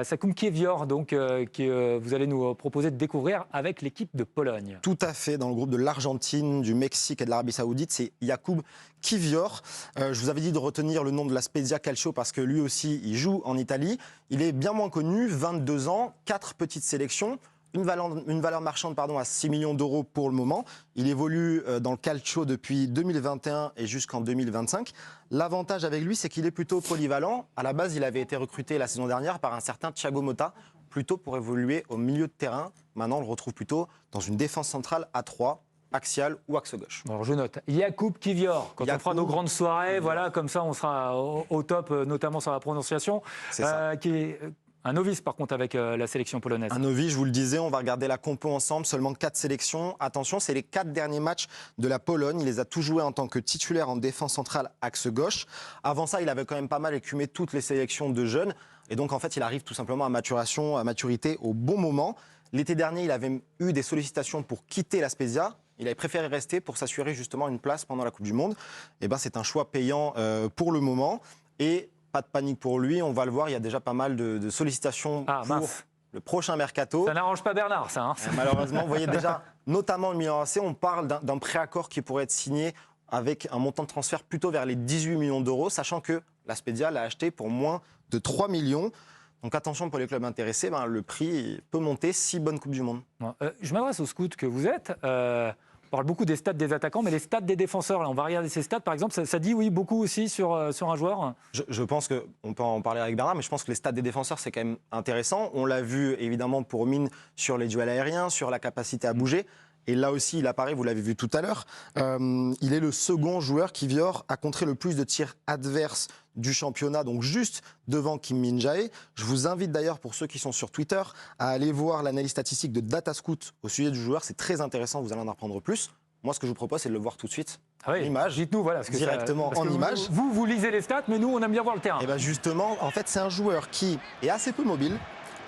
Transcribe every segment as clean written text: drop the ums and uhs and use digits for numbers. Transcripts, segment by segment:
Sakoum Kiewior, donc, vous allez nous proposer de découvrir avec l'équipe de Pologne. Tout à fait, dans le groupe de l'Argentine, du Mexique et de l'Arabie Saoudite, c'est Jakub Kiewior. Je vous avais dit de retenir le nom de la Spezia Calcio parce que lui aussi, il joue en Italie. Il est bien moins connu, 22 ans, 4 petites sélections. Une valeur marchande à 6 millions d'euros pour le moment. Il évolue dans le calcio depuis 2021 et jusqu'en 2025. L'avantage avec lui, c'est qu'il est plutôt polyvalent. À la base, il avait été recruté la saison dernière par un certain Thiago Motta, plutôt pour évoluer au milieu de terrain. Maintenant, on le retrouve plutôt dans une défense centrale à 3, axiale ou axe gauche. Alors je note, Jakub Kiewior, quand on fera nos grandes soirées, voilà, comme ça on sera au top, notamment sur la prononciation. C'est ça. Qui est un novice par contre avec la sélection polonaise. Un novice, je vous le disais, on va regarder la compo ensemble, seulement 4 sélections. Attention, c'est les 4 derniers matchs de la Pologne. Il les a tous joués en tant que titulaire en défense centrale axe gauche. Avant ça, il avait quand même pas mal écumé toutes les sélections de jeunes. Et donc en fait, il arrive tout simplement à maturité au bon moment. L'été dernier, il avait eu des sollicitations pour quitter la Spezia. Il avait préféré rester pour s'assurer justement une place pendant la Coupe du Monde. Et ben, c'est un choix payant pour le moment. Et pas de panique pour lui, on va le voir, il y a déjà pas mal de sollicitations pour le prochain mercato. Ça n'arrange pas Bernard, ça. Hein. Malheureusement, vous voyez déjà, notamment le Milan AC, on parle d'un préaccord qui pourrait être signé avec un montant de transfert plutôt vers les 18 millions d'euros, sachant que la Spezia l'a acheté pour moins de 3 millions. Donc attention pour les clubs intéressés, le prix peut monter, 6 bonnes Coupes du Monde. Je m'adresse aux scouts que vous êtes. On parle beaucoup des stats des attaquants, mais les stats des défenseurs, là, on va regarder ces stats, par exemple, ça dit oui beaucoup aussi sur un joueur. Je pense qu'on peut en parler avec Bernard, mais je pense que les stats des défenseurs, c'est quand même intéressant. On l'a vu évidemment pour Mine sur les duels aériens, sur la capacité à bouger. Et là aussi, il apparaît, vous l'avez vu tout à l'heure, il est le second joueur qui à contrer le plus de tirs adverses du championnat, donc juste devant Kim Min-jae. Je vous invite d'ailleurs, pour ceux qui sont sur Twitter, à aller voir l'analyse statistique de Datascout au sujet du joueur. C'est très intéressant, vous allez en apprendre plus. Moi, ce que je vous propose, c'est de le voir tout de suite en image. Dites-nous, voilà. Directement en image. Vous lisez les stats, mais nous, on aime bien voir le terrain. Et bien justement, en fait, c'est un joueur qui est assez peu mobile,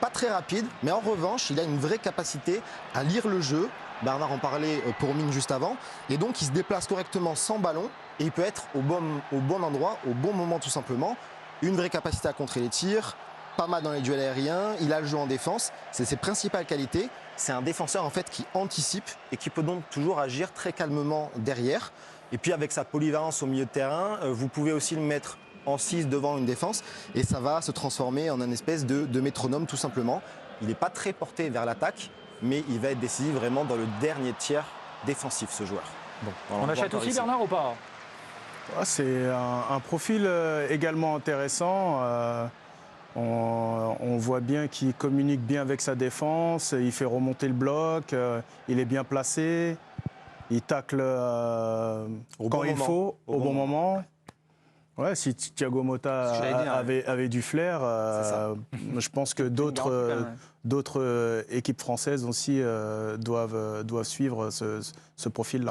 pas très rapide, mais en revanche, il a une vraie capacité à lire le jeu. Bernard en parlait pour Mine juste avant. Et donc, il se déplace correctement sans ballon et il peut être au bon endroit, au bon moment tout simplement. Une vraie capacité à contrer les tirs, pas mal dans les duels aériens, il a le jeu en défense. C'est ses principales qualités. C'est un défenseur en fait qui anticipe et qui peut donc toujours agir très calmement derrière. Et puis avec sa polyvalence au milieu de terrain, vous pouvez aussi le mettre en 6 devant une défense et ça va se transformer en un espèce de métronome tout simplement. Il n'est pas très porté vers l'attaque, mais il va être décisif vraiment dans le dernier tiers défensif, ce joueur. Bon. On achète aussi, Bernard, ou pas? C'est un profil également intéressant. On voit bien qu'il communique bien avec sa défense, il fait remonter le bloc, il est bien placé, il tacle quand il faut, au bon moment. Ouais, si Thiago Motta avait du flair, je pense que d'autres équipes françaises aussi doivent suivre ce profil-là.